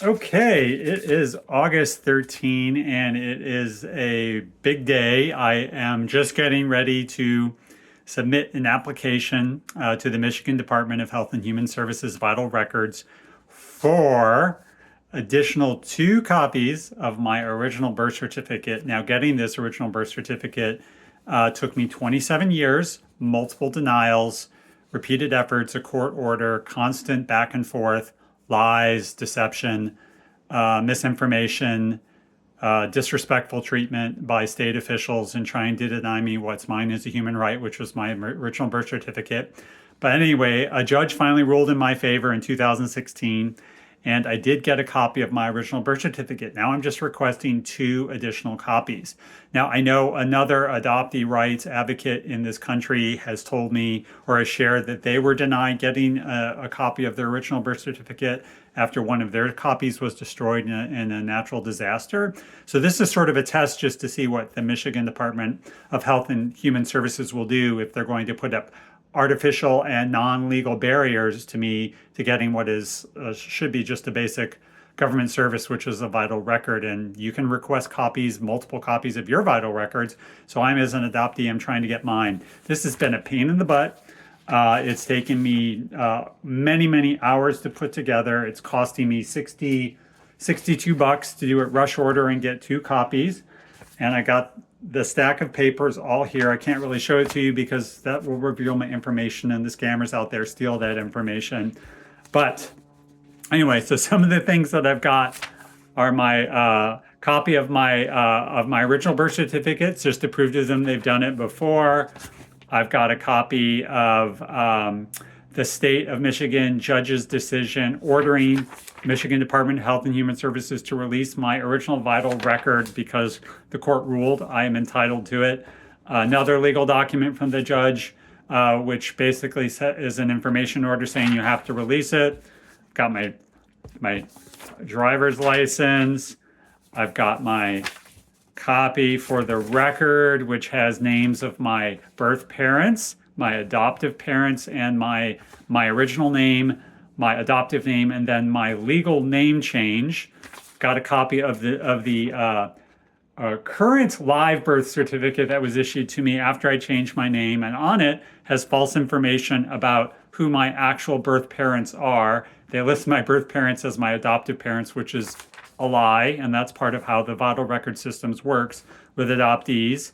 Okay, it is August 13 and it is a big day. I am just getting ready to submit an application to the Michigan Department of Health and Human Services Vital Records for additional 2 copies of my original birth certificate. Now, getting this original birth certificate took me 27 years, multiple denials, repeated efforts, a court order, constant back and forth, lies, deception, misinformation, disrespectful treatment by state officials in trying to deny me what's mine as a human right, which was my original birth certificate. But anyway, a judge finally ruled in my favor in 2016, and I did get a copy of my original birth certificate. Now I'm just requesting 2 additional copies. Now, I know another adoptee rights advocate in this country has told me or has shared that they were denied getting a copy of their original birth certificate after one of their copies was destroyed in a natural disaster. So this is sort of a test just to see what the Michigan Department of Health and Human Services will do if they're going to put up artificial and non-legal barriers to me to getting what is should be just a basic government service, which is a vital record. And you can request copies, multiple copies of your vital records. So I'm, as an adoptee, I'm trying to get mine. This has been a pain in the butt. It's taken me many, many hours to put together. It's costing me $62 to do it rush order and get 2 copies. And I got the stack of papers all here. I can't really show it to you because that will reveal my information and the scammers out there steal that information. But anyway, so some of the things that I've got are my copy of my original birth certificates, just to prove to them they've done it before. I've got a copy of the state of Michigan judge's decision ordering Michigan Department of Health and Human Services to release my original vital record because the court ruled I am entitled to it. Another legal document from the judge, which basically is an information order saying you have to release it. Got my driver's license. I've got my copy for the record, which has names of my birth parents, my adoptive parents, and my original name, my adoptive name, and then my legal name change. Got a copy of the current live birth certificate that was issued to me after I changed my name, and on it has false information about who my actual birth parents are. They list my birth parents as my adoptive parents, which is a lie, and that's part of how the vital record systems works with adoptees.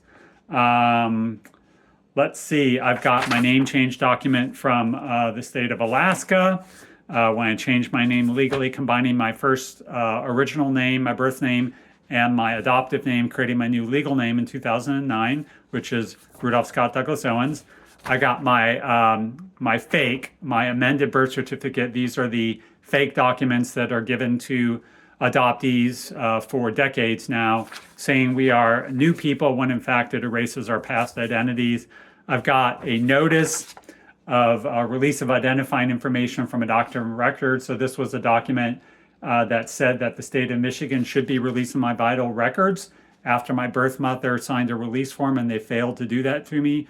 Let's see, I've got my name change document from the state of Alaska when I changed my name legally, combining my first original name, my birth name, and my adoptive name, creating my new legal name in 2009, which is Rudolph Scott Douglas Owens. I got my my amended birth certificate. These are the fake documents that are given to adoptees for decades now, saying we are new people when in fact it erases our past identities. I've got a notice of release of identifying information from a doctor of record. So this was a document that said that the state of Michigan should be releasing my vital records after my birth mother signed a release form, and they failed to do that for me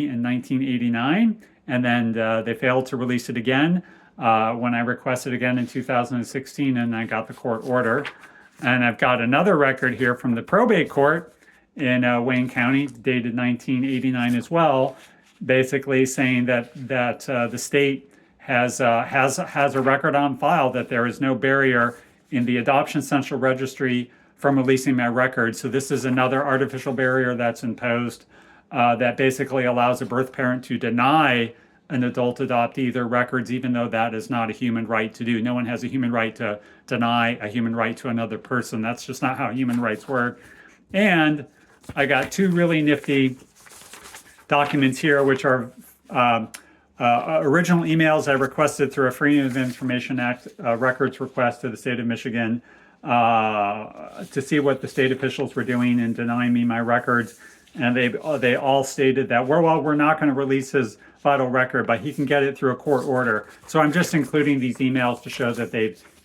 in 1989. And then they failed to release it again when I requested again in 2016, and I got the court order. And I've got another record here from the probate court in Wayne County, dated 1989 as well, basically saying that the state has a record on file that there is no barrier in the Adoption Central Registry from releasing my records. So this is another artificial barrier that's imposed that basically allows a birth parent to deny an adult adoptee their records, even though that is not a human right to do. No one has a human right to deny a human right to another person. That's just not how human rights work. And I got 2 really nifty documents here, which are original emails I requested through a Freedom of Information Act records request to the state of Michigan to see what the state officials were doing in denying me my records. And they all stated that we're not going to release his vital record, but he can get it through a court order. So I'm just including these emails to show that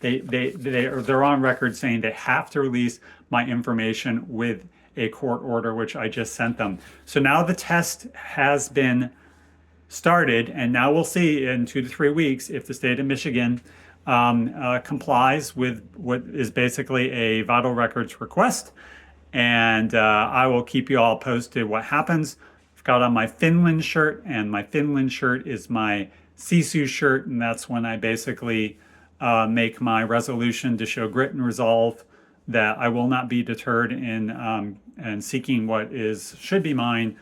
they're on record saying they have to release my information with a court order, which I just sent them. So now the test has been started, and now we'll see in 2 to 3 weeks if the state of Michigan complies with what is basically a vital records request. And I will keep you all posted what happens. I've got on my Finland shirt, and my Finland shirt is my Sisu shirt, and that's when I basically make my resolution to show grit and resolve that I will not be deterred in seeking what should be mine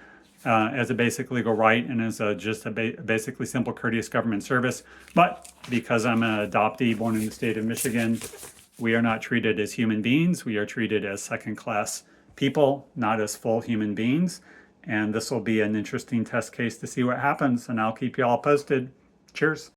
as a basic legal right and as just a basically simple courteous government service. But because I'm an adoptee born in the state of Michigan, we are not treated as human beings. We are treated as second-class people, not as full human beings. And this will be an interesting test case to see what happens, and I'll keep you all posted. Cheers.